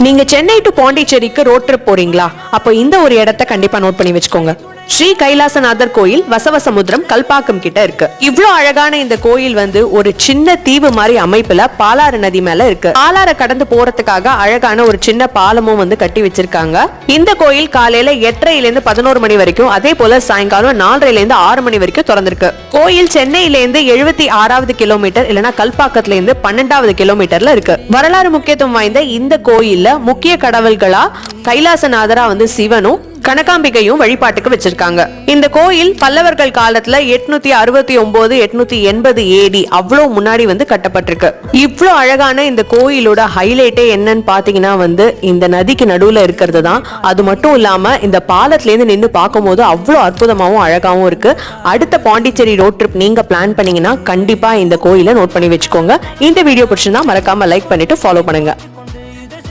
நீங்க சென்னை டு பாண்டிச்சேரிக்கு road trip போறீங்களா? அப்போ இந்த ஒரு இடத்தை கண்டிப்பா நோட் பண்ணி வச்சுக்கோங்க. ஸ்ரீ கைலாசநாதர் கோயில் வசவசமுத்திரம் கல்பாக்கம் கிட்ட இருக்கு. இவ்ளோ அழகான இந்த கோயில் ஒரு சின்ன தீவு மாதிரி அமைப்புல பாலாறு நதி மேல இருக்கு. பாலாறு கடந்து போறதுக்காக அழகான ஒரு சின்ன பாலமும் கட்டி வச்சிருக்காங்க. இந்த கோயில் காலையில 8:30 இருந்து 11 மணி வரைக்கும், அதே போல சாயங்காலம் 4:30 இருந்து 6 மணி வரைக்கும் திறந்திருக்கு. கோயில் சென்னையில இருந்து 76வது கிலோமீட்டர் இல்லனா கல்பாக்கத்துல இருந்து 12வது கிலோமீட்டர்ல இருக்கு. வரலாறு முக்கியத்துவம் வாய்ந்த இந்த கோயில்ல முக்கிய கடவுள்களா கைலாசநாதரா சிவனும் கனகாம்பிகையும் வழிபாட்டுக்கு வச்சிருக்காங்க. இந்த கோயில் பல்லவர்கள் காலத்துல 869 880 AD அவ்வளவு முன்னாடி கட்டப்பட்டிருக்கு. இவ்வளவு அழகான இந்த கோயிலோட ஹைலைட்டே என்னன்னு பாத்தீங்கன்னா இந்த நதிக்கு நடுவுல இருக்கிறது தான். அது மட்டும் இல்லாம இந்த பாலத்துல இருந்து நின்று பார்க்கும் போது அவ்வளவு அற்புதமாவும் அழகாவும் இருக்கு. அடுத்த பாண்டிச்சேரி ரோட் ட்ரிப் நீங்க பிளான் பண்ணீங்கன்னா கண்டிப்பா இந்த கோயிலை நோட் பண்ணி வச்சுக்கோங்க. இந்த வீடியோ பிடிச்சிருந்தா மறக்காம லைக் பண்ணிட்டு ஃபாலோ பண்ணுங்க.